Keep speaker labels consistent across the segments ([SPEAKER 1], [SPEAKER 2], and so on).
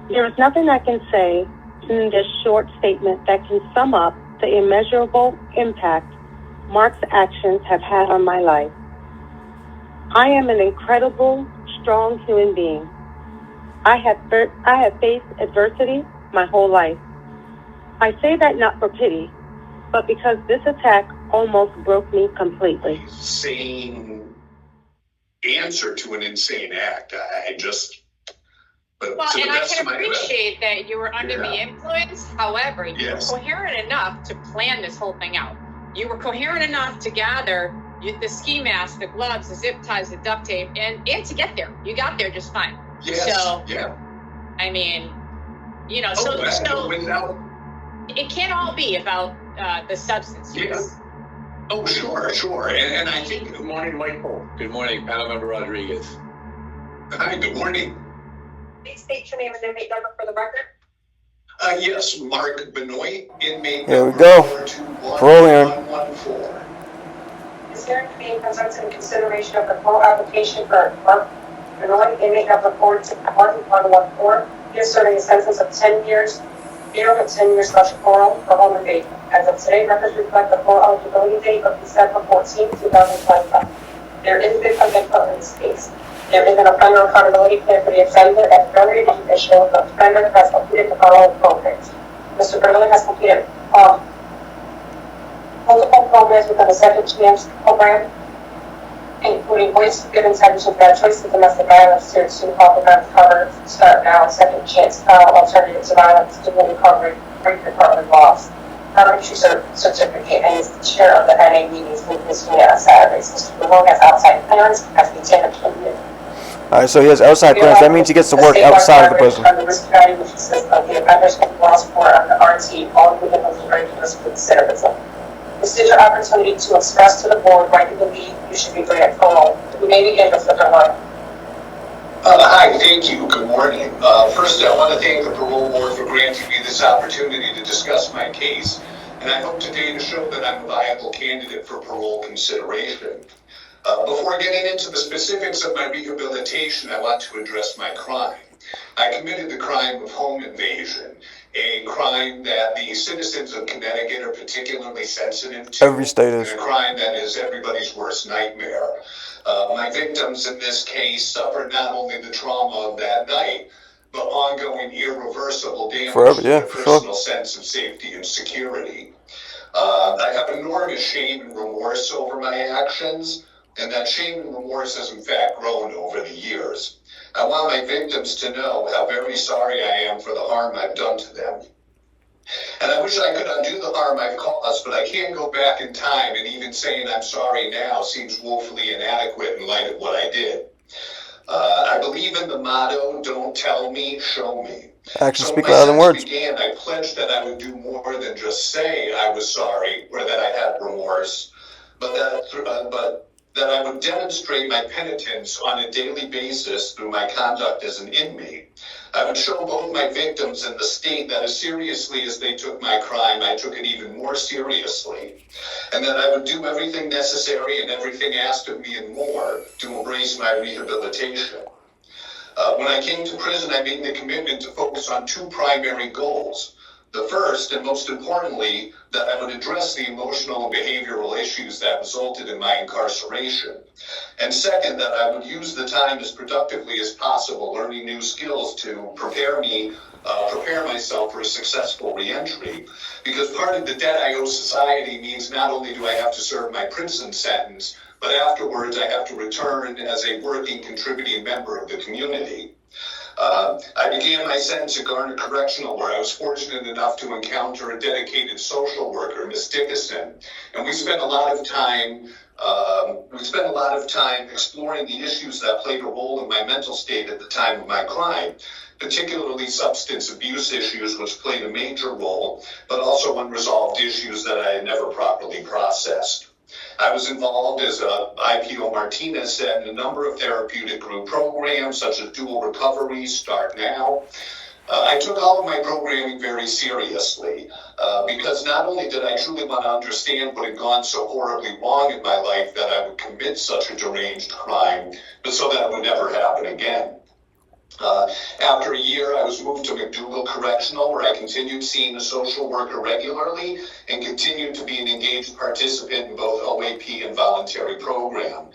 [SPEAKER 1] There is nothing I can say in this short statement that can sum up the immeasurable impact Mark's actions have had on my life. I am an incredible, strong human being. I have faced adversity my whole life. I say that not for pity, but because this attack almost broke me completely.
[SPEAKER 2] Insane answer to an insane act.
[SPEAKER 3] Well, and I can appreciate that you were under the influence. However, you were coherent enough to plan this whole thing out. You were coherent enough to gather the ski mask, the gloves, the zip ties, the duct tape, and to get there. You got there just fine.
[SPEAKER 2] Yes.
[SPEAKER 3] So,
[SPEAKER 2] yeah.
[SPEAKER 3] I mean, it can't all be about the substance use.
[SPEAKER 2] Yeah. Oh, sure. And I think...
[SPEAKER 4] Good morning, Michael. Good morning, panel member Rodriguez.
[SPEAKER 2] Hi, good morning.
[SPEAKER 5] Please state your name and inmate number for the record.
[SPEAKER 2] Yes, Mark Benoit, inmate
[SPEAKER 6] Here we
[SPEAKER 2] number
[SPEAKER 6] go.
[SPEAKER 2] 421114.
[SPEAKER 5] This hearing being presented in consideration of the full application for Mark Benoit, inmate number 421114. He is serving a sentence of 10 years, jail and 10 years special parole for home invasion. As of today, records reflect the full eligibility date of December 14, 2025. There is victim input in this case. There is an offender accountability plan for the offender and very official. The offender has completed the following programs. Mr. Benoit has completed multiple programs within the Second Chance program, including voice given sentences, bad choices, domestic violence, serious student programs covered, start now, Second Chance, alternatives to violence, student recovery, break department laws. Issue certificate and is the chair of the NA meetings with Ms. Unit on Saturdays. Mr. Benoit has outside clearance as lieutenant community.
[SPEAKER 6] Alright, so he has outside clearance. That means he gets to work outside of the prison.
[SPEAKER 5] On the risk value, which consists of the offenders and laws for under RT, all individuals are very risk with citizen. This is your opportunity to express to the board why you believe you should be granted parole. You may begin with Mr. Benoit.
[SPEAKER 2] Hi, thank you. Good morning. First, I want to thank the parole board for granting me this opportunity to discuss my case, and I hope today to show that I'm a viable candidate for parole consideration. Before getting into the specifics of my rehabilitation, I want to address my crime. I committed the crime of home invasion, a crime that the citizens of Connecticut are particularly sensitive to.
[SPEAKER 6] Every state is.
[SPEAKER 2] And a crime that is everybody's worst nightmare. My victims in this case suffered not only the trauma of that night, but ongoing irreversible damage to their personal sense of safety and security. I have enormous shame and remorse over my actions, and that shame and remorse has in fact grown over the years. I want my victims to know how very sorry I am for the harm I've done to them. And I wish I could undo the harm I've caused, but I can't go back in time, and even saying I'm sorry now seems woefully inadequate in light of what I did. I believe in the motto, don't tell me, show me.
[SPEAKER 6] Actions speak louder than words.
[SPEAKER 2] Began, I pledged that I would do more than just say I was sorry or that I had remorse, but that I would demonstrate my penitence on a daily basis through my conduct as an inmate. I would show both my victims and the state that as seriously as they took my crime, I took it even more seriously, and that I would do everything necessary and everything asked of me and more to embrace my rehabilitation. When I came to prison, I made the commitment to focus on two primary goals. The first, and most importantly, that I would address the emotional and behavioral issues that resulted in my incarceration. And second, that I would use the time as productively as possible, learning new skills to prepare myself for a successful reentry. Because part of the debt I owe society means not only do I have to serve my prison sentence, but afterwards I have to return as a working, contributing member of the community. I began my sentence at Garner Correctional, where I was fortunate enough to encounter a dedicated social worker, Ms. Dickinson, and we spent a lot of time exploring the issues that played a role in my mental state at the time of my crime, particularly substance abuse issues, which played a major role, but also unresolved issues that I had never properly processed. I was involved, as IPO Martinez said, in a number of therapeutic group programs, such as Dual Recovery, Start Now. I took all of my programming very seriously, because not only did I truly want to understand what had gone so horribly wrong in my life that I would commit such a deranged crime, but so that it would never happen again. After a year, I was moved to McDougall Correctional, where I continued seeing a social worker regularly and continued to be an engaged participant in both OAP and voluntary programming.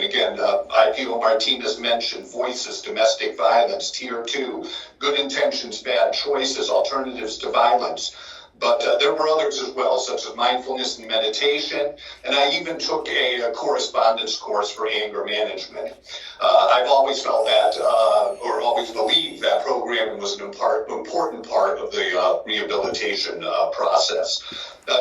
[SPEAKER 2] Again, IPO Martinez mentioned Voices, Domestic Violence, Tier 2, Good Intentions, Bad Choices, Alternatives to Violence. But there were others as well, such as mindfulness and meditation, and I even took a correspondence course for anger management. I've always felt that, or always believed that programming was an important part of the rehabilitation process.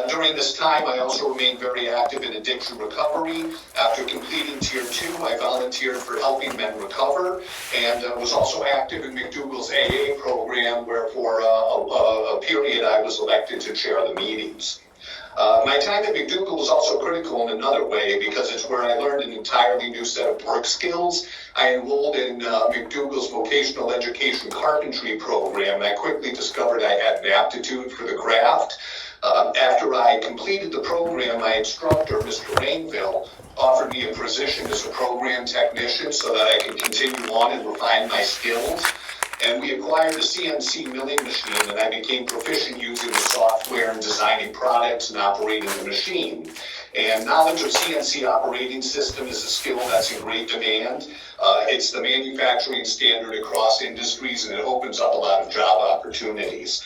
[SPEAKER 2] During this time, I also remained very active in addiction recovery. After completing Tier 2, I volunteered for helping men recover, and was also active in McDougall's AA program, where for a period I was elected to chair the meetings. My time at McDougall was also critical in another way because it's where I learned an entirely new set of work skills. I enrolled in McDougall's vocational education carpentry program, and I quickly discovered I had an aptitude for the craft. After I completed the program, my instructor, Mr. Rainville, offered me a position as a program technician so that I could continue on and refine my skills. And we acquired a CNC milling machine, and I became proficient using the software and designing products and operating the machine. And knowledge of CNC operating system is a skill that's in great demand. It's the manufacturing standard across industries, and it opens up a lot of job opportunities.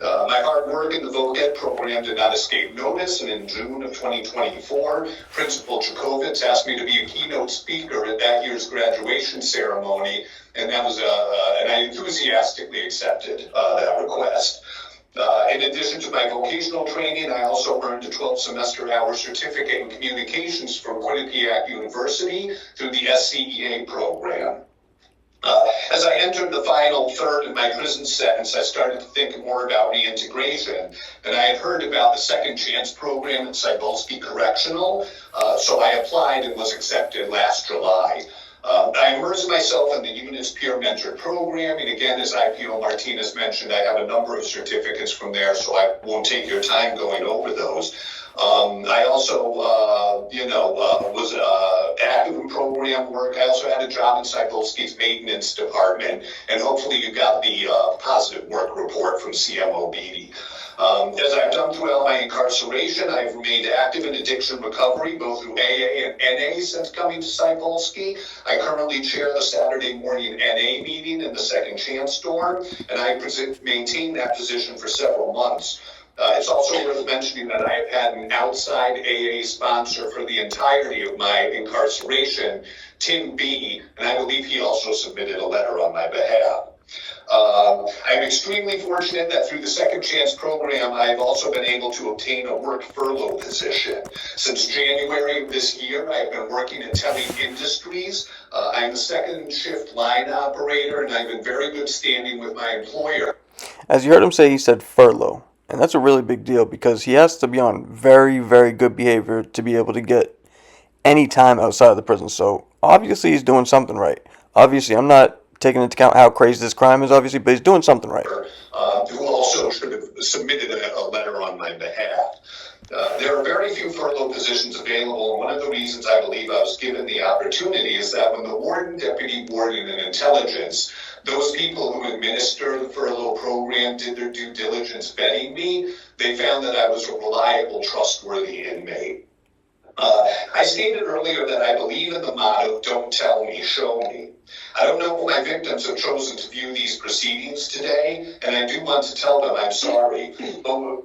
[SPEAKER 2] My hard work in the VOCED program did not escape notice, and in June of 2024, Principal Jacovitz asked me to be a keynote speaker at that year's graduation ceremony, and I enthusiastically accepted that request. In addition to my vocational training, I also earned a 12-semester-hour certificate in communications from Quinnipiac University through the SCEA program. As I entered the final third of my prison sentence, I started to think more about reintegration, and I had heard about the Second Chance program at Cybulski Correctional, so I applied and was accepted last July. I immersed myself in the unit's peer mentor program, and again, as IPO Martinez mentioned, I have a number of certificates from there, so I won't take your time going over those. I also, was active in program work. I also had a job in Cybulski's maintenance department, and hopefully you got the positive work report from CMOBD. As I've done throughout my incarceration, I've remained active in addiction recovery, both through AA and NA since coming to Cybulski. I currently chair the Saturday morning NA meeting in the Second Chance dorm, and I maintained that position for several months. It's also worth mentioning that I have had an outside AA sponsor for the entirety of my incarceration, Tim B., and I believe he also submitted a letter on my behalf. I'm extremely fortunate that through the Second Chance program, I've also been able to obtain a work furlough position. Since January of this year, I've been working at Telly Industries. I'm the second shift line operator, and I'm in very good standing with my employer.
[SPEAKER 6] As you heard him say, he said furlough. And that's a really big deal because he has to be on very, very good behavior to be able to get any time outside of the prison. So obviously he's doing something right. Obviously, I'm not taking into account how crazy this crime is, obviously, but he's doing something right.
[SPEAKER 2] Who also should have submitted a letter on my behalf. There are very few furlough positions available, and one of the reasons I believe I was given the opportunity is that when the warden, deputy warden, and intelligence, those people who administer the furlough program did their due diligence vetting me, they found that I was a reliable, trustworthy inmate. I stated earlier that I believe in the motto, don't tell me, show me. I don't know if my victims have chosen to view these proceedings today, and I do want to tell them I'm sorry, but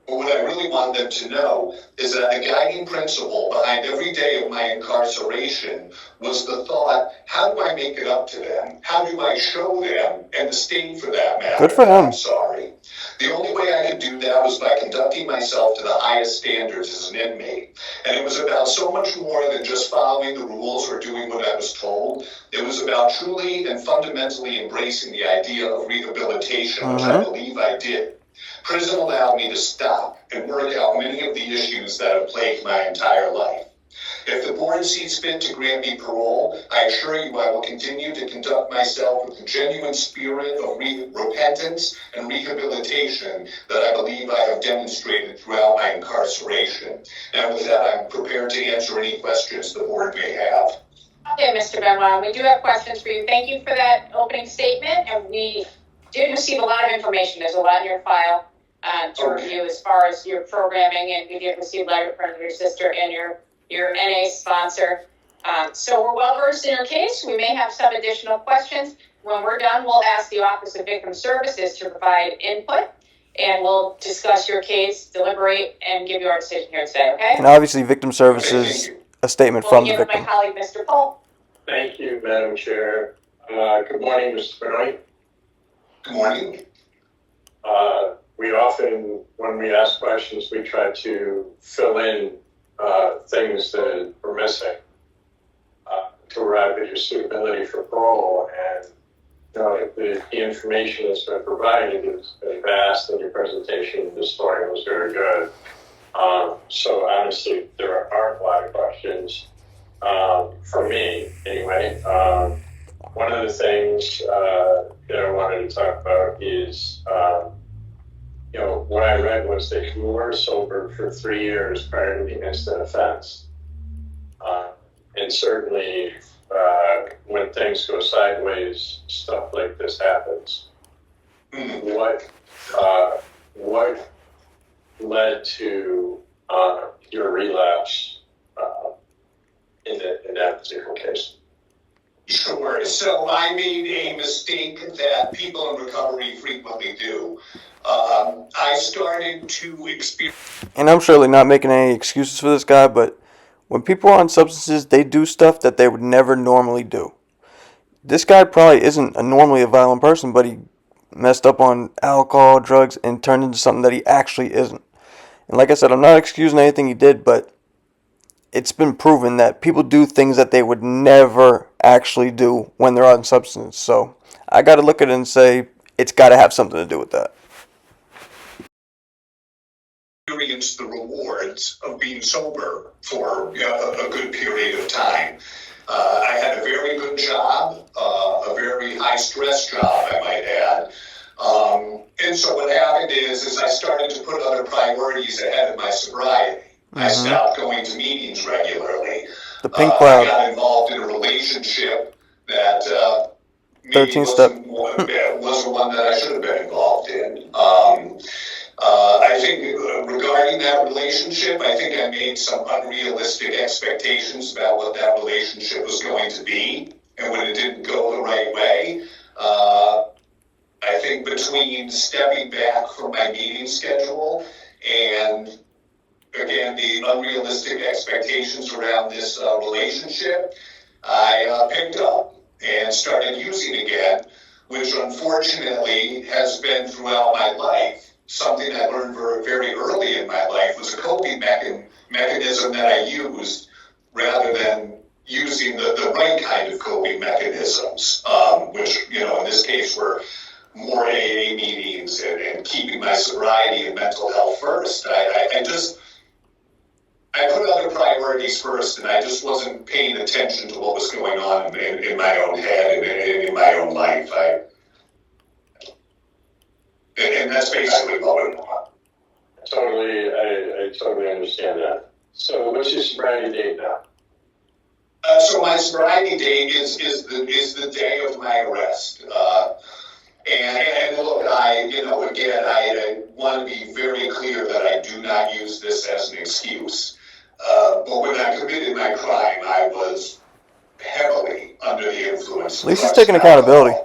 [SPEAKER 2] what I really want them to know is that the guiding principle behind every day of my incarceration was the thought, how do I make it up to them? How do I show them, and the state for that matter,
[SPEAKER 6] good for him.
[SPEAKER 2] I'm sorry. The only way I could do that was by conducting myself to the highest standards as an inmate. And it was about so much more than just following the rules or doing what I was told. It was about truly and fundamentally embracing the idea of rehabilitation, which I believe I did. Prison allowed me to stop and work out many of the issues that have plagued my entire life. If the board sees fit to grant me parole, I assure you I will continue to conduct myself with the genuine spirit of repentance and rehabilitation that I believe I have demonstrated throughout my incarceration. And with that, I'm prepared to answer any questions the board may have.
[SPEAKER 3] Okay, Mr. Benoit, we do have questions for you. Thank you for that opening statement, and we did receive a lot of information. There's a lot in your file to review as far as your programming, and we did receive a letter from your sister and your NA sponsor. So we're well versed in your case. We may have some additional questions. When we're done, we'll ask the Office of Victim Services to provide input, and we'll discuss your case, deliberate, and give you our decision here today, okay?
[SPEAKER 6] And obviously, victim services, a statement from the victim.
[SPEAKER 3] My colleague, Mr. Polk.
[SPEAKER 7] Thank you, Madam Chair. Good morning, Mr. Benoit.
[SPEAKER 2] Good morning.
[SPEAKER 7] We often, when we ask questions, we try to fill in things that we're missing to arrive at your suitability for parole. And the information that's been provided is vast, and your presentation this morning was very good. So honestly, there aren't a lot of questions for me, anyway. One of the things that I wanted to talk about is, what I read was that you were sober for 3 years prior to the instant offense. And certainly, when things go sideways, stuff like this happens. What led to your relapse in that particular case?
[SPEAKER 2] Sure. So I made a mistake that people in recovery frequently do. I started to experience...
[SPEAKER 6] And I'm surely not making any excuses for this guy, but when people are on substances, they do stuff that they would never normally do. This guy probably isn't normally a violent person, but he messed up on alcohol, drugs, and turned into something that he actually isn't. And like I said, I'm not excusing anything he did, but it's been proven that people do things that they would never actually do when they're on substance. So I got to look at it and say it's got to have something to do with that.
[SPEAKER 2] Experience the rewards of being sober for a good period of time. I had a very good job, a very high stress job, I might add. And so what happened is I started to put other priorities ahead of my sobriety. I stopped going to meetings regularly.
[SPEAKER 6] The pink cloud.
[SPEAKER 2] I got involved in a relationship that maybe wasn't one that I should have been involved in. I think regarding that relationship, I think I made some unrealistic expectations about what that relationship was going to be. And when it didn't go the right way, I think between stepping back from my meeting schedule and, again, the unrealistic expectations around this relationship, I picked up and started using again, which unfortunately has been throughout my life. Something I learned very early in my life was a coping mechanism that I used rather than using the right kind of coping mechanisms, which, in this case were more AA meetings and keeping my sobriety and mental health first. I put other priorities first, and I just wasn't paying attention to what was going on in my own head and in my own life. And that's basically what went on.
[SPEAKER 7] I totally understand that. So what's your sobriety date now?
[SPEAKER 2] So my sobriety date is the day of my arrest. And look, I want to be very clear that I do not use this as an excuse. But when I committed my crime, I was heavily under the influence.
[SPEAKER 6] At least he's taking accountability.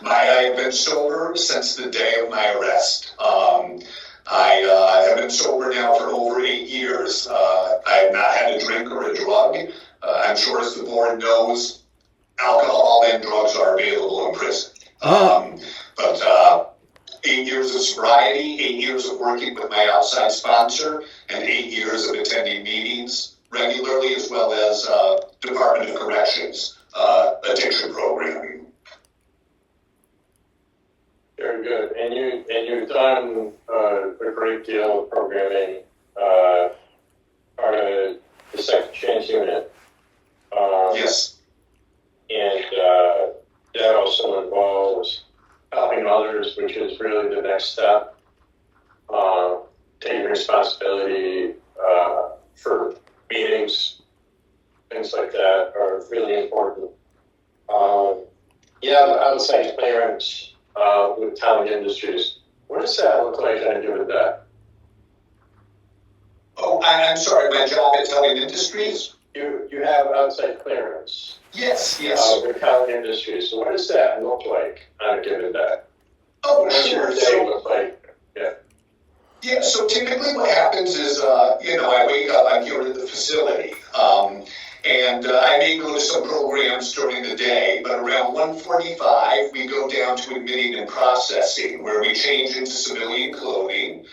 [SPEAKER 2] I have been sober since the day of my arrest. I have been sober now for over 8 years. I have not had a drink or a drug. I'm sure, as the board knows, alcohol and drugs are available in prison. But 8 years of sobriety, 8 years of working with my outside sponsor, and 8 years of attending meetings regularly, as well as Department of Corrections addiction programming.
[SPEAKER 7] Very good. And you've done a great deal of programming, part of the Second Chance Unit.
[SPEAKER 2] Yes.
[SPEAKER 7] And that also involves helping others, which is really the next step. Taking responsibility for meetings and things like that are really important. Yeah, the outside clearance with Town Industries. What does that look like on a given day?
[SPEAKER 2] Oh, I'm sorry, my job at Telling Industries?
[SPEAKER 7] You have outside clearance.
[SPEAKER 2] Yes.
[SPEAKER 7] With Town Industries. So what does that look like on a given day?
[SPEAKER 2] Oh,
[SPEAKER 7] What's
[SPEAKER 2] sure.
[SPEAKER 7] your day look like? Yeah.
[SPEAKER 2] Yeah, so typically what happens is, I wake up, I'm here at the facility, and I may go to some programs during the day, but around 1:45, we go down to admitting and processing, where we change into civilian clothing,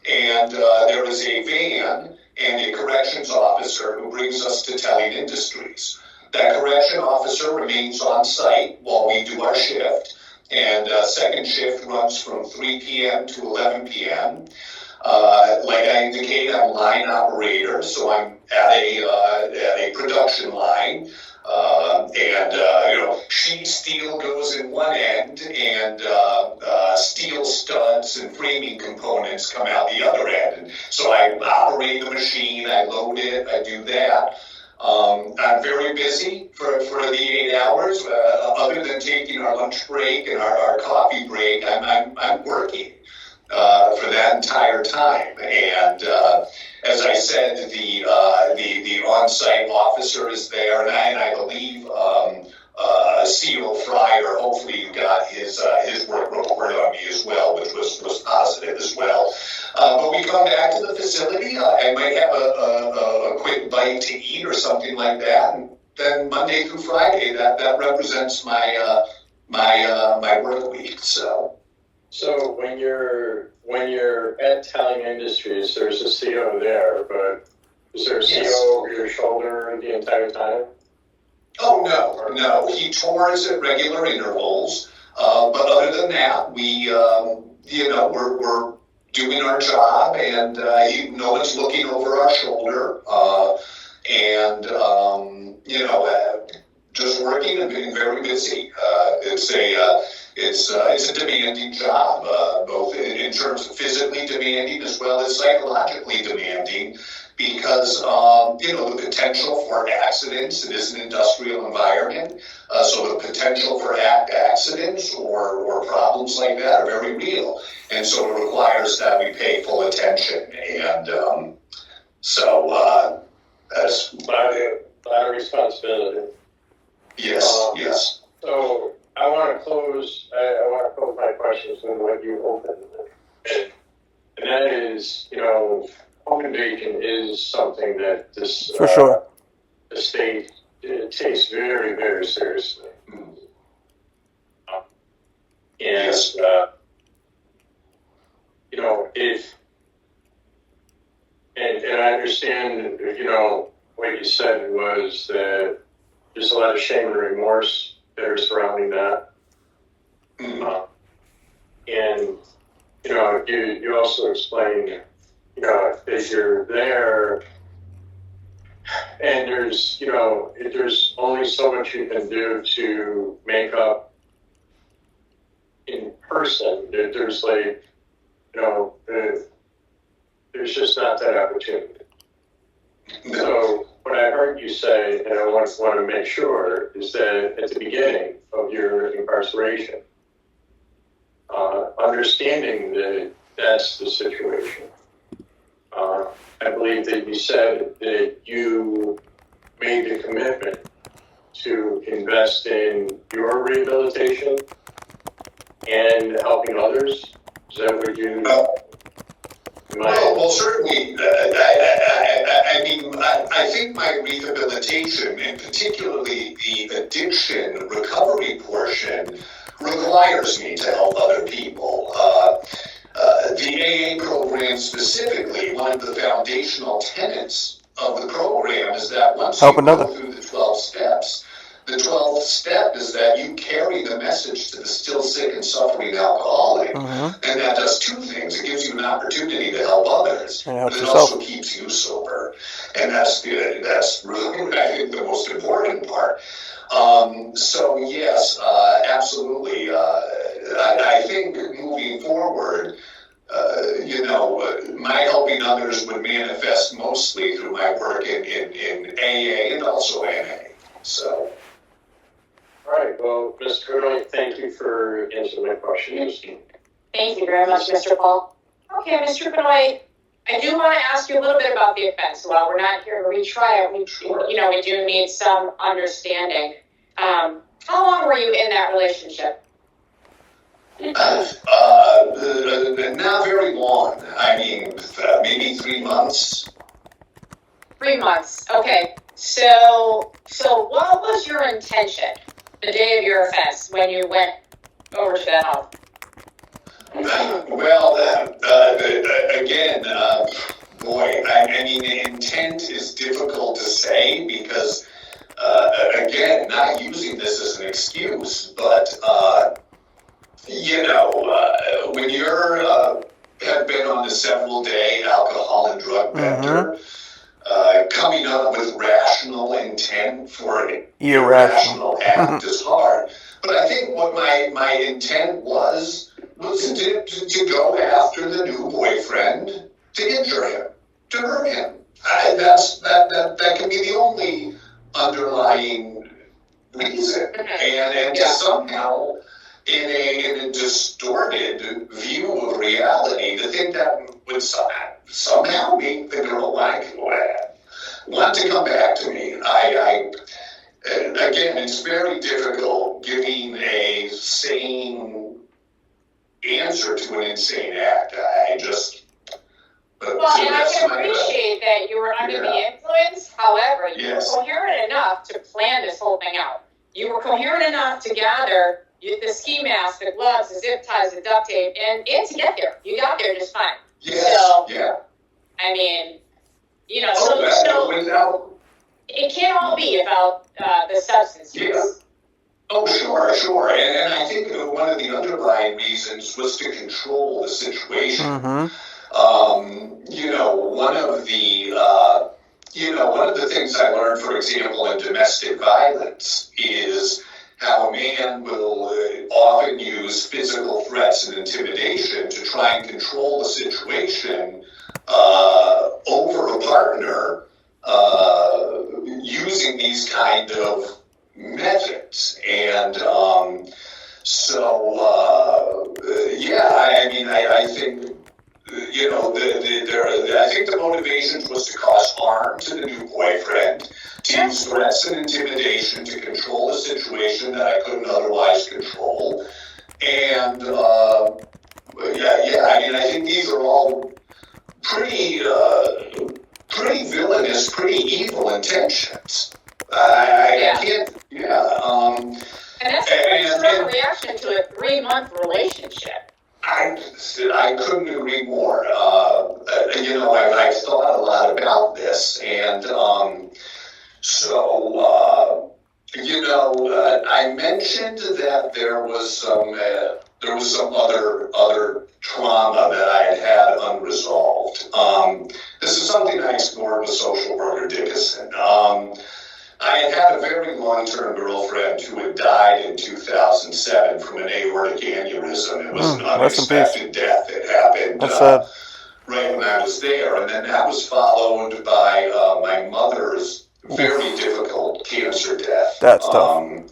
[SPEAKER 2] and there is a van and a corrections officer who brings us to Telling Industries. That correction officer remains on site while we do our shift, and second shift runs from 3 p.m. to 11 p.m. Like I indicated, I'm line operator, so I'm at a production line, sheet steel goes in one end, and steel studs and framing components come out the other end. And so I operate the machine, I load it, I do that. I'm very busy for the 8 hours. Other than taking our lunch break and our coffee break, I'm working for that entire time. And as I said, the on-site officer is there, and I believe CO Fryer. Hopefully, you got his work report on me as well, which was positive as well. But we come back to the facility. I might have a quick bite to eat or something like that, and then Monday through Friday, that represents my work week.
[SPEAKER 7] So when you're at Telling Industries, there's a CO there, but is there a CO over your shoulder the entire time?
[SPEAKER 2] Oh, no. He tours at regular intervals. But other than that, we're doing our job, and no one's looking over our shoulder. Just working and being very busy. It's a demanding job, both in terms of physically demanding as well as psychologically demanding, because the potential for accidents. It is an industrial environment, so the potential for accidents or problems like that are very real, and so it requires that we pay full attention. And that's
[SPEAKER 7] a lot of responsibility.
[SPEAKER 2] Yes.
[SPEAKER 7] So I want to close my questions with what you opened, and that is, home invasion is something that this
[SPEAKER 6] For sure.
[SPEAKER 7] The state takes very, very seriously.
[SPEAKER 2] Yes.
[SPEAKER 7] And I understand, what you said was that there's a lot of shame and remorse that are surrounding that. And, you also explained, that you're there and there's only so much you can do to make up in person. There's there's just not that opportunity. So what I heard you say, and I want to make sure, is that at the beginning of your incarceration, understanding that that's the situation, I believe that you said that you made the commitment to invest in your rehabilitation and helping others. Is that what you...
[SPEAKER 2] Well, certainly. I think my rehabilitation, and particularly the addiction recovery portion, requires me to help other people. The AA program specifically, one of the foundational tenets of the program is that once you go through the 12 steps, the 12th step is that you carry the message to the still sick and suffering alcoholic. And that does two things. It gives you an opportunity to help others, but it also keeps you sober. And that's good. That's really, I think, the most important part. So yes, absolutely. I think moving forward, my helping others would manifest mostly through my work in AA and also NA. So.
[SPEAKER 7] All right, well, Mr. Benoit, thank you for answering my questions.
[SPEAKER 3] Thank you very much, Mr. Paul. Okay, Mr. Benoit, I do want to ask you a little bit about the offense. While we're not here to retry it, we do need some understanding. How long were you in that relationship?
[SPEAKER 2] Not very long. I mean, maybe 3 months.
[SPEAKER 3] 3 months. Okay. So what was your intention the day of your offense when you went over to that home?
[SPEAKER 2] Well, again, boy, I mean, the intent is difficult to say because, again, not using this as an excuse, but, when you're, have been on a several-day alcohol and drug bender, coming up with rational intent for an irrational act is hard. But I think what my intent was to go after the new boyfriend, to injure him, to hurt him. That can be the only underlying reason. And to somehow, in a distorted view of reality, to think that would somehow make the girl want to come back to me. Again, it's very difficult giving a sane answer to an insane act.
[SPEAKER 3] Well, and I can appreciate that you were under the influence. However, you were coherent enough to plan this whole thing out. You were coherent enough to gather the ski mask, the gloves, the zip ties, the duct tape, and to get there. You got there just fine.
[SPEAKER 2] Yes.
[SPEAKER 3] I mean, so it can't all be about the substance use.
[SPEAKER 2] Yeah. Oh, sure. And I think one of the underlying reasons was to control the situation. One of the things I learned, for example, in domestic violence is how a man will often use physical threats and intimidation to try and control the situation over a partner using these kind of methods. And I think I think the motivation was to cause harm to the new boyfriend, to use threats and intimidation to control a situation that I couldn't otherwise control. And I think these are all pretty villainous, pretty evil intentions. I can't.
[SPEAKER 3] And that's a pretty strong reaction to a 3-month relationship.
[SPEAKER 2] I couldn't agree more. I've thought a lot about this, and I mentioned that there was some other trauma that I had unresolved. This is something I explored with social worker Dickinson. I had a very long-term girlfriend who had died in 2007 from an aortic aneurysm. It was an unexpected death that happened right when I was there. And then that was followed by my mother's very difficult cancer death.
[SPEAKER 6] That's tough.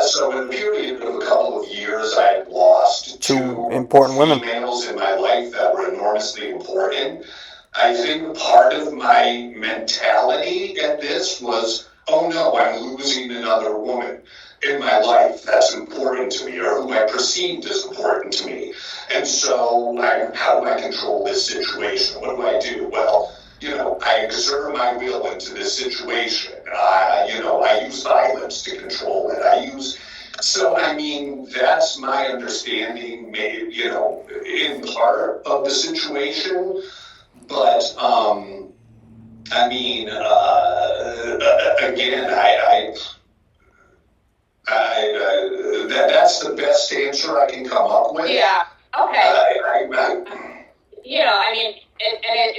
[SPEAKER 2] So in a period of a couple of years, I had lost two
[SPEAKER 6] important women,
[SPEAKER 2] females in my life that were enormously important. I think part of my mentality at this was, oh no, I'm losing another woman in my life that's important to me, or who I perceived as important to me. And so how do I control this situation? What do? Well, I exert my will into this situation. I use violence to control it. That's my understanding, in part of the situation. But, that's the best answer I can come up with.
[SPEAKER 3] Yeah, okay.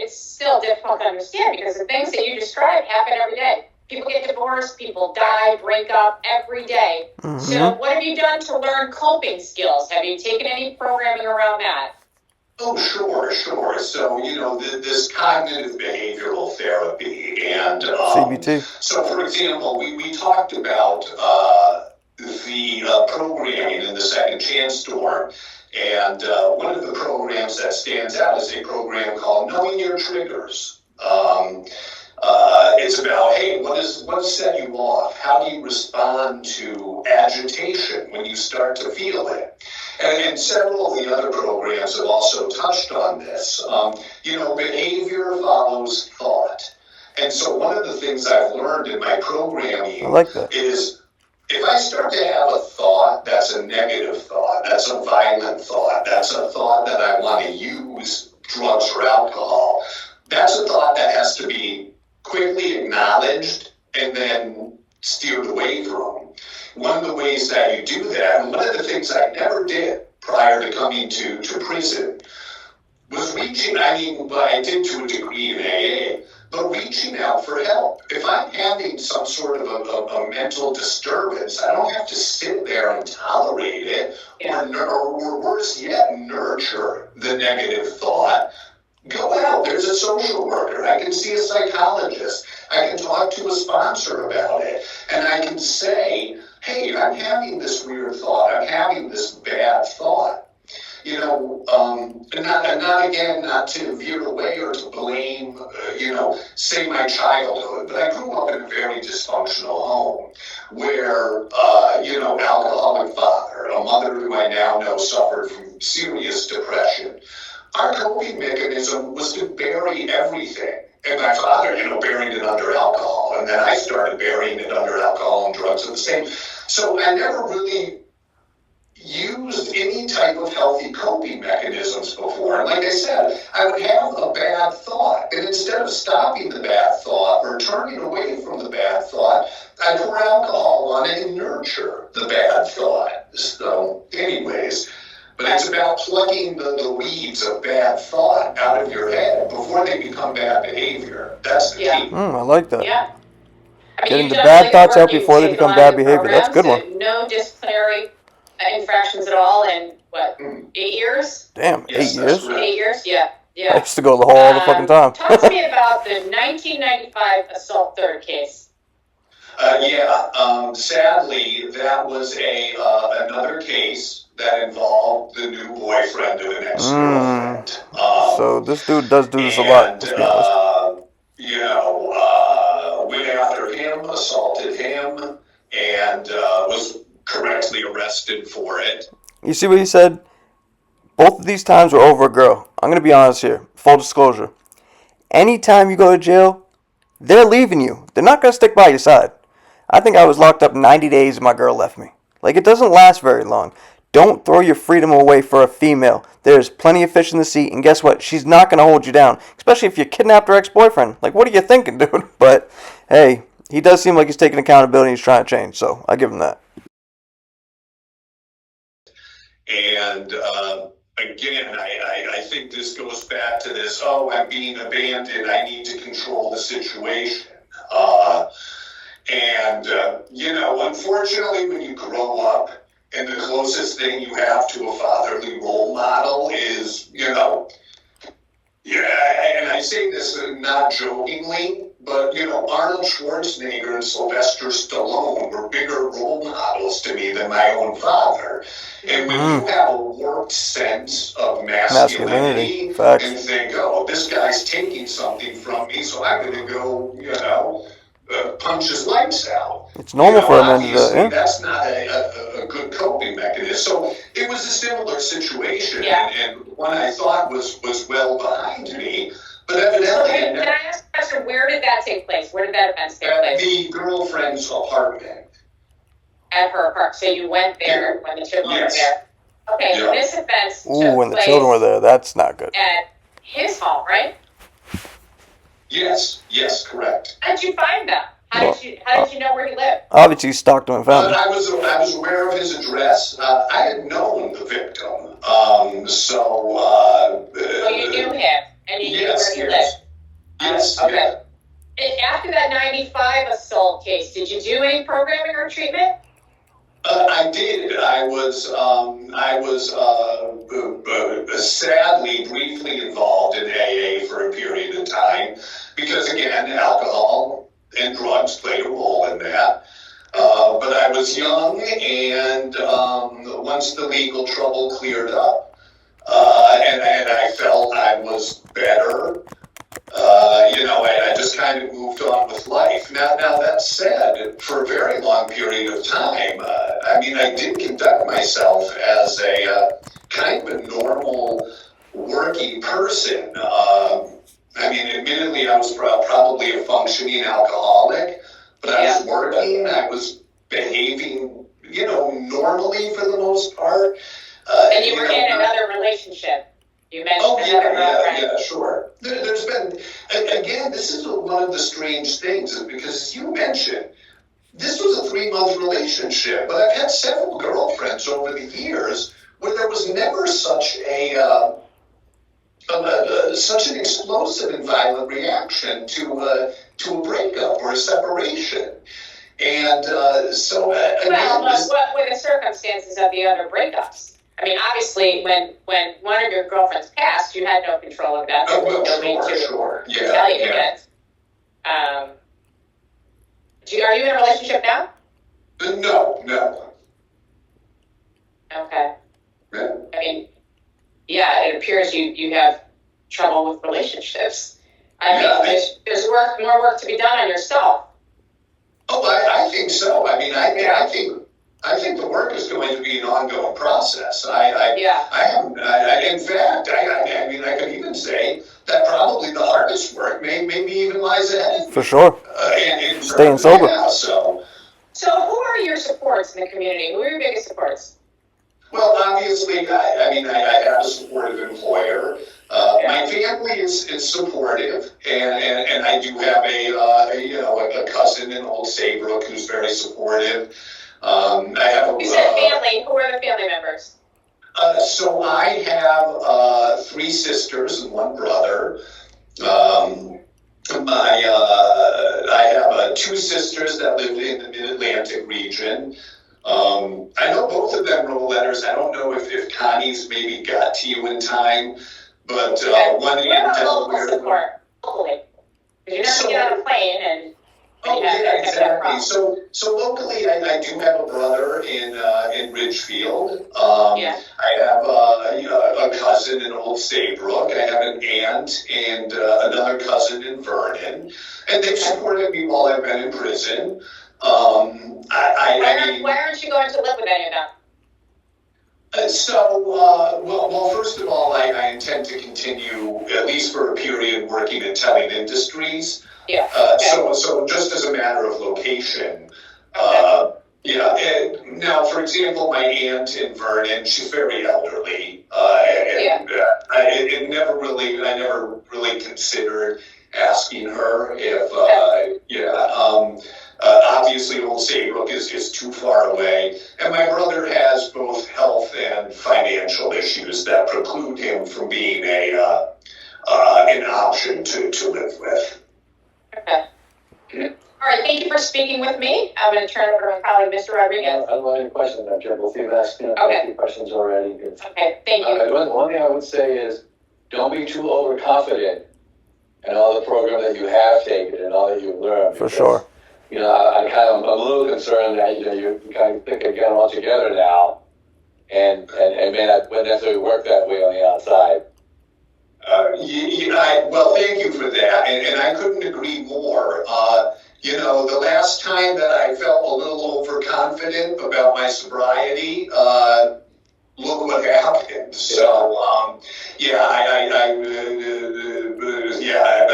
[SPEAKER 3] It's still difficult to understand because the things that you described happen every day. People get divorced, people die, break up every day. So what have you done to learn coping skills? Have you taken any programming around that?
[SPEAKER 2] Oh, sure, sure. So, this cognitive behavioral therapy and,
[SPEAKER 6] CBT.
[SPEAKER 2] so for example, we talked about, the programming in the Second Chance Storm. And one of the programs that stands out is a program called Knowing Your Triggers. It's about, hey, what set you off? How do you respond to agitation when you start to feel it? And several of the other programs have also touched on this. Behavior follows thought. And so one of the things I've learned in my programming
[SPEAKER 6] I like that.
[SPEAKER 2] is if I start to have a thought that's a negative thought, that's a violent thought, that's a thought that I want to use drugs or alcohol, that's a thought that has to be quickly acknowledged and then steered away from. One of the ways that you do that, and one of the things I never did prior to coming to prison, was reaching, I did to a degree in AA, but reaching out for help. If I'm having some sort of a mental disturbance, I don't have to sit there and tolerate it, or worse yet, nurture the negative thought. Go out. There's a social worker. I can see a psychologist. I can talk to a sponsor about it. And I can say, hey, I'm having this weird thought. I'm having this bad thought. Not to veer away or to blame, say my childhood, but I grew up in a very dysfunctional home where, alcoholic father, a mother who I now know suffered from serious depression. Our coping mechanism was to bury everything. And my father, buried it under alcohol. And then I started burying it under alcohol and drugs at the same. So I never really used any type of healthy coping mechanisms before. And like I said, I would have a bad thought. And instead of stopping the bad thought or turning away from the bad thought, I pour alcohol on it and nurture the bad thought. So anyways, but it's about plucking the weeds of bad thought out of your head before they become bad behavior. That's the key.
[SPEAKER 6] I like that.
[SPEAKER 3] Yeah.
[SPEAKER 6] Getting the bad thoughts out before they become bad behavior. That's a good one.
[SPEAKER 3] No disciplinary infractions at all in, 8 years?
[SPEAKER 6] Damn,
[SPEAKER 2] Yes,
[SPEAKER 6] 8 years?
[SPEAKER 3] 8 years? Yeah.
[SPEAKER 6] I used to go the whole all the fucking time.
[SPEAKER 3] Talk to me about the 1995 assault third case.
[SPEAKER 2] Sadly, that was another case that involved the new boyfriend of an ex-girlfriend.
[SPEAKER 6] So this dude does do this a lot, let's be honest.
[SPEAKER 2] Went after him, assaulted him, and was correctly arrested for it.
[SPEAKER 6] You see what he said? Both of these times were over a girl. I'm going to be honest here. Full disclosure. Anytime you go to jail, they're leaving you. They're not going to stick by your side. I think I was locked up 90 days and my girl left me. Like, it doesn't last very long. Don't throw your freedom away for a female. There's plenty of fish in the sea, and guess what? She's not going to hold you down, especially if you kidnapped her ex-boyfriend. Like, what are you thinking, dude? But, hey, he does seem like he's taking accountability and he's trying to change, so I give him that.
[SPEAKER 2] And again, I think this goes back to this, I'm being abandoned, I need to control the situation. Unfortunately, when you grow up, and the closest thing you have to a fatherly role model is, and I say this not jokingly, but, Arnold Schwarzenegger and Sylvester Stallone were bigger role models to me than my own father. And when you have a warped sense of masculinity and think, this guy's taking something from me, so I'm going to go, punch his lights out.
[SPEAKER 6] It's normal for a man to do that, yeah?
[SPEAKER 2] That's not a good coping mechanism. So it was a similar situation, and one I thought was well behind me. But evidently,
[SPEAKER 3] can I ask a question? Where did that take place? Where did that offense take place?
[SPEAKER 2] The girlfriend's apartment.
[SPEAKER 3] At her apartment. So you went there when the children were there. Okay, so this offense took
[SPEAKER 6] when the
[SPEAKER 3] place
[SPEAKER 6] children were there, that's not good.
[SPEAKER 3] at his home, right?
[SPEAKER 2] Yes, correct.
[SPEAKER 3] How did you find them? How did you know where he lived?
[SPEAKER 6] Obviously, he stalked him and found him.
[SPEAKER 2] I was aware of his address. I had known the victim,
[SPEAKER 3] So you knew him, and you knew where he lived.
[SPEAKER 2] Yes.
[SPEAKER 3] Okay. And after that 95 assault case, did you do any programming or treatment?
[SPEAKER 2] I did. I was sadly briefly involved in AA for a period of time because, again, alcohol and drugs played a role in that. But I was young, and once the legal trouble cleared up, and I felt I was better, I just kind of moved on with life. Now that said, for a very long period of time, I did conduct myself as a kind of a normal working person. Admittedly, I was probably a functioning alcoholic, but I was working, I was behaving, normally for the most part.
[SPEAKER 3] And you were in another relationship. You mentioned another girlfriend.
[SPEAKER 2] Yeah, sure. There's been, again, this is one of the strange things, is because as you mentioned, this was a 3-month relationship, but I've had several girlfriends over the years where there was never such such an explosive and violent reaction to a breakup or a separation. And
[SPEAKER 3] what were the circumstances of the other breakups? Obviously, when one of your girlfriends passed, you had no control of that.
[SPEAKER 2] Sure. Yeah.
[SPEAKER 3] Retaliate against. Are you in a relationship now?
[SPEAKER 2] No.
[SPEAKER 3] Okay.
[SPEAKER 2] Yeah.
[SPEAKER 3] It appears you have trouble with relationships. There's more work to be done on yourself.
[SPEAKER 2] Oh, I think so. I think the work is going to be an ongoing process. In fact, I could even say that probably the hardest work maybe even lies ahead.
[SPEAKER 6] For sure. Staying sober.
[SPEAKER 2] Yeah, so
[SPEAKER 3] who are your supports in the community? Who are your biggest supports?
[SPEAKER 2] Well, obviously, I have a supportive employer. My family is supportive, and I do have a cousin in Old Saybrook who's very supportive.
[SPEAKER 3] You said family. Who are the family members?
[SPEAKER 2] So I have 3 sisters and 1 brother. I have 2 sisters that live in the Mid-Atlantic region. I know both of them wrote letters. I don't know if Connie's maybe got to you in time, but one in Delaware.
[SPEAKER 3] Support locally, because you're never get on a plane and.
[SPEAKER 2] Exactly. So locally, I do have a brother in Ridgefield. I have a cousin in Old Saybrook. I have an aunt and another cousin in Vernon, and they've supported me while I've been in prison.
[SPEAKER 3] Why aren't you going to live with any of them?
[SPEAKER 2] Well, first of all, I intend to continue, at least for a period, working at Telling Industries.
[SPEAKER 3] Yeah.
[SPEAKER 2] So just as a matter of location, and now, for example, my aunt in Vernon, she's very elderly, I never really considered asking her if, obviously Old Saybrook is too far away, and my brother has both health and financial issues that preclude him from being an option to live with.
[SPEAKER 3] Okay. All right, thank you for speaking with me. I'm going to turn it over to my colleague, Mr. Rodriguez.
[SPEAKER 8] I don't have any questions, I'm sure. Both of you have asked a few questions already.
[SPEAKER 3] Okay, thank you.
[SPEAKER 8] One thing I would say is, don't be too overconfident in all the program that you have taken and all that you've learned.
[SPEAKER 6] For sure.
[SPEAKER 8] I'm a little concerned that, you kind of pick a gun altogether now, and it may not necessarily work that way on the outside.
[SPEAKER 2] Well, thank you for that, and I couldn't agree more. The last time that I felt a little overconfident about my sobriety, look what happened. So,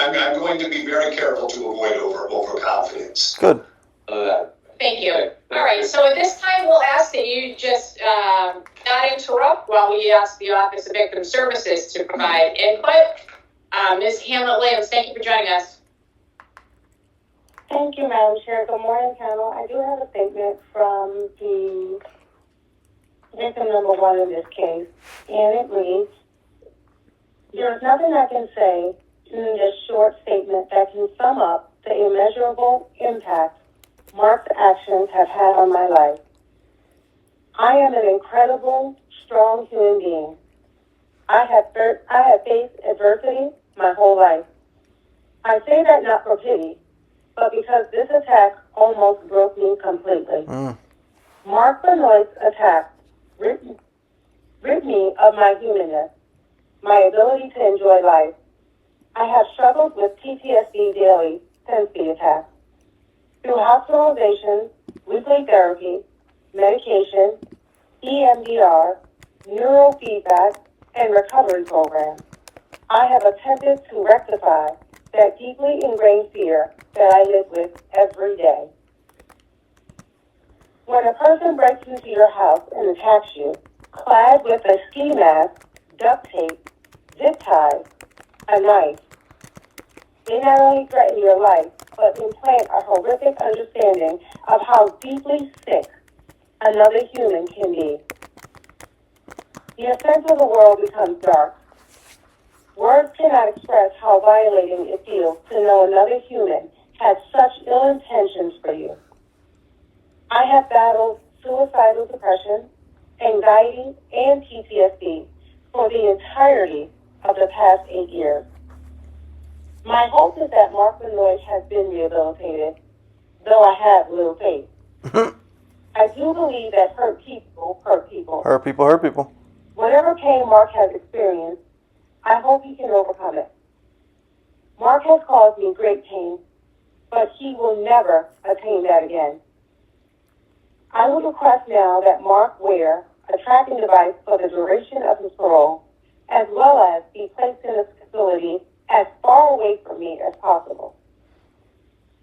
[SPEAKER 2] I'm going to be very careful to avoid overconfidence.
[SPEAKER 6] Good.
[SPEAKER 3] Thank you. All right, so at this time, we'll ask that you just not interrupt while we ask the Office of Victim Services to provide input. Ms. Hamlet-Williams, thank you for joining us.
[SPEAKER 1] Thank you, Madam Chair. Good morning, panel. I do have a statement from the victim number 1 in this case, and it reads, "There's nothing I can say in this short statement that can sum up the immeasurable impact Mark's actions have had on my life. I am an incredible, strong human being. I have faced adversity my whole life. I say that not for pity, but because this attack almost broke me completely. Mark Benoit's attack ripped me of my humanness, my ability to enjoy life. I have struggled with PTSD daily since the attack. Through hospitalization, weekly therapy, medication, EMDR, neurofeedback, and recovery programs, I have attempted to rectify that deeply ingrained fear that I live with every day. When a person breaks into your house and attacks you, clad with a ski mask, duct tape, zip ties, a knife, they not only threaten your life, but implant a horrific understanding of how deeply sick another human can be. The ascent of the world becomes dark. Words cannot express how violating it feels to know another human had such ill intentions for you. I have battled suicidal depression, anxiety, and PTSD for the entirety of the past 8 years. My hope is that Mark Benoit has been rehabilitated, though I have little faith. I do believe that hurt people hurt people.
[SPEAKER 6] Hurt people hurt people.
[SPEAKER 1] Whatever pain Mark has experienced, I hope he can overcome it. Mark has caused me great pain, but he will never attain that again. I would request now that Mark wear a tracking device for the duration of his parole, as well as be placed in a facility as far away from me as possible.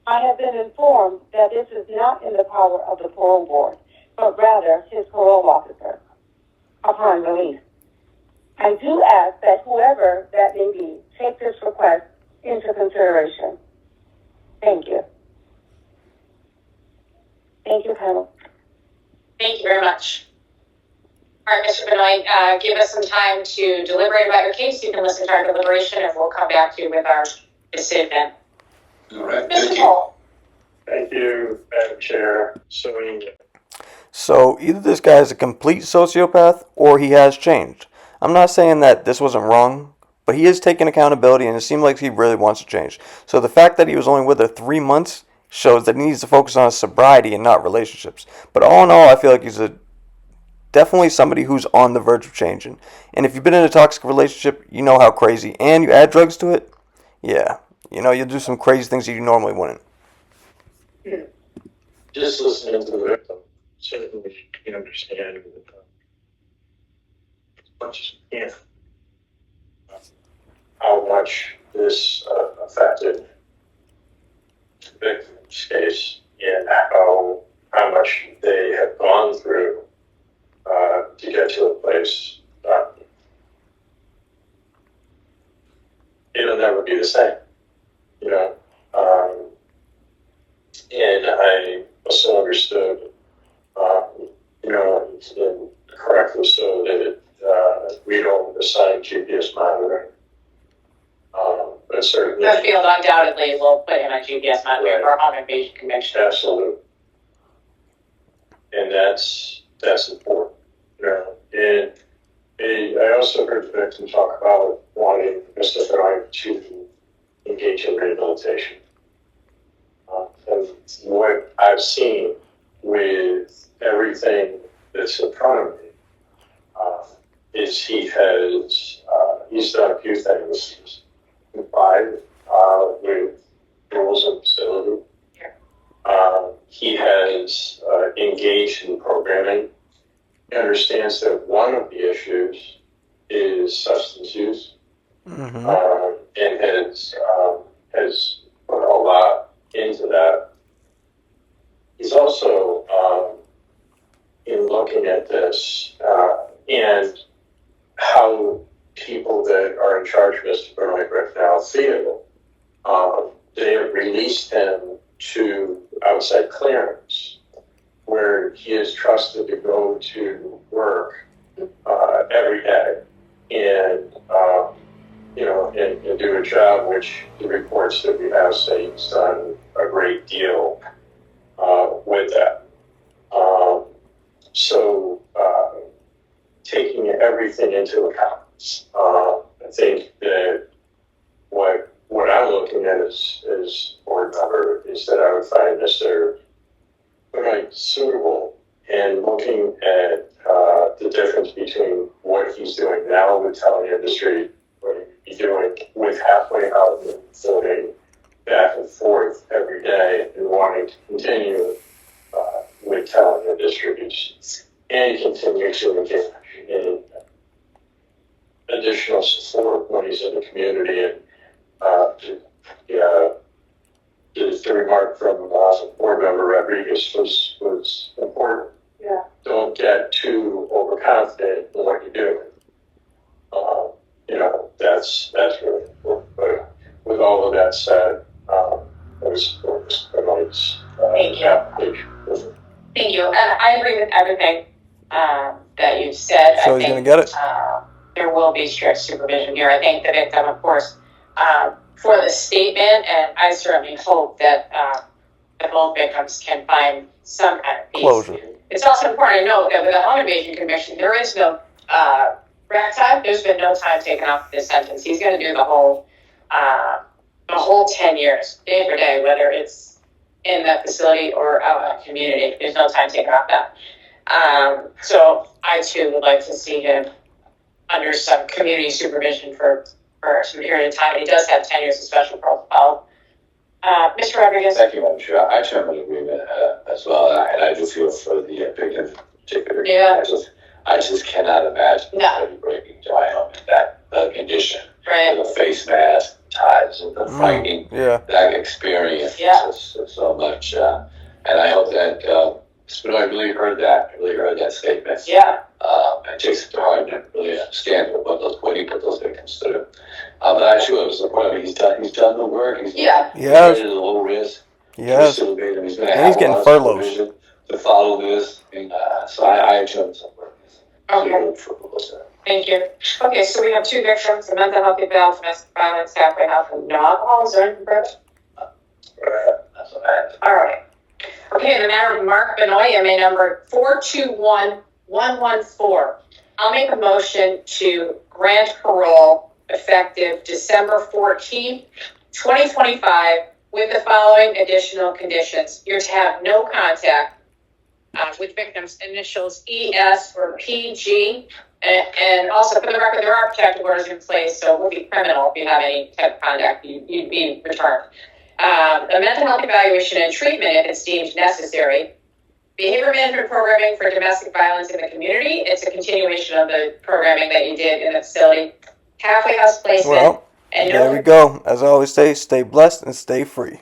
[SPEAKER 1] I have been informed that this is not in the power of the parole board, but rather his parole officer upon release. I do ask that whoever that may be take this request into consideration. Thank you. Thank you, panel.
[SPEAKER 3] Thank you very much. All right, Mr. Benoit, give us some time to deliberate about your case. You can listen to our deliberation, and we'll come back to you with our decision.
[SPEAKER 2] All right.
[SPEAKER 3] Mr. Cole.
[SPEAKER 7] Thank you, Madam Chair.
[SPEAKER 6] So either this guy is a complete sociopath or he has changed. I'm not saying that this wasn't wrong, but he is taking accountability and it seemed like he really wants to change. So the fact that he was only with her 3 months shows that he needs to focus on his sobriety and not relationships. But all in all, I feel like he's definitely somebody who's on the verge of changing. And if you've been in a toxic relationship, you know how crazy. And you add drugs to it, yeah. You know, you'll do some crazy things that you normally wouldn't.
[SPEAKER 7] Just listening to the victim, certainly you can understand as much as you can how much this affected the victim's case and how much they have gone through to get to a place. It'll never be the same, you know. And I also understood, you know, and correctly so, that we don't assign GPS monitoring. But certainly,
[SPEAKER 3] The field undoubtedly will put him on GPS monitoring or home invasion conviction.
[SPEAKER 7] absolutely, and that's important, you know. And I also heard the victim talk about wanting Mr. Benoit to engage in rehabilitation. And what I've seen with everything that's in front of me is he's done a few things. He's complied with rules and facility. He has engaged in programming. He understands that one of the issues is substance use, and has put a lot into that. He's also, in looking at this and how people that are in charge of Mr. Benoit right now feel, they have released him to outside clearance, where he is trusted to go to work every day and you know, and do a job which the reports that we have say he's done a great deal with that. So everything into account. I think that what I'm looking at as board member is that I would find Mr. Right suitable, and looking at the difference between what he's doing now with telling industry, what he's doing with halfway housing, floating back and forth every day, and wanting to continue with telling industry and continue to engage in additional support when he's in the community. And the remark from board member Rodriguez was important.
[SPEAKER 5] Yeah.
[SPEAKER 7] Don't get too overconfident in what you're doing. That's really important. But with all of that said, it was
[SPEAKER 3] Thank you.
[SPEAKER 7] application.
[SPEAKER 3] Thank you. And I agree with everything that you've said.
[SPEAKER 6] So
[SPEAKER 3] I
[SPEAKER 6] he's
[SPEAKER 3] think
[SPEAKER 6] going to get it?
[SPEAKER 3] there will be strict supervision here. I think the victim, of course, for the statement, and I certainly hope that both victims can find some kind of peace.
[SPEAKER 6] Closure.
[SPEAKER 3] It's also important to note that with the Home Invasion Commission, there is no rack time. There's been no time taken off this sentence. He's going to do the whole 10 years, day for day, whether it's in the facility or out in the community. There's no time taken off that. So I too would like to see him under some community supervision for some period of time. He does have 10 years of special protocol. Mr. Rodriguez?
[SPEAKER 8] Thank you, Madam Chair. I am in agreement as well, and I do feel for the victim in particular.
[SPEAKER 3] Yeah.
[SPEAKER 8] I just cannot imagine
[SPEAKER 3] No.
[SPEAKER 8] somebody breaking down in that condition.
[SPEAKER 3] Right.
[SPEAKER 8] With a face mask, ties, and the fighting,
[SPEAKER 6] Yeah.
[SPEAKER 8] that experience.
[SPEAKER 3] Yeah.
[SPEAKER 8] So much. And I hope that Spinoy really heard that statement.
[SPEAKER 3] Yeah.
[SPEAKER 8] And takes it to heart and really understand what he put those victims through. But I too am supportive. He's done the work. He's
[SPEAKER 6] Yes.
[SPEAKER 8] a low risk.
[SPEAKER 6] Yes.
[SPEAKER 8] He's going
[SPEAKER 6] And
[SPEAKER 8] to
[SPEAKER 6] he's
[SPEAKER 8] have
[SPEAKER 6] getting
[SPEAKER 8] a lot of
[SPEAKER 6] furloughs.
[SPEAKER 8] supervision to follow this. And, so I too am supportive.
[SPEAKER 3] Okay. Thank you. Okay, so we have two victims, the mental health eval, domestic violence, halfway house, and no alcohol. Is there anything further?
[SPEAKER 8] That's what I have.
[SPEAKER 3] All right. Okay, in the matter of Mark Benoit, MA number 421114. I'll make a motion to grant parole effective December 14th, 2025, with the following additional conditions. You're to have no contact with victims' initials ES or PG. And also, for the record, there are protective orders in place, so it would be criminal if you have any type of contact. You'd be returned. A mental health evaluation and treatment if it's deemed necessary. Behavior management programming for domestic violence in the community. It's a continuation of the programming that you did in the facility. Halfway house placement.
[SPEAKER 6] Well,
[SPEAKER 3] and
[SPEAKER 6] there we go. As I always say, stay blessed and stay free.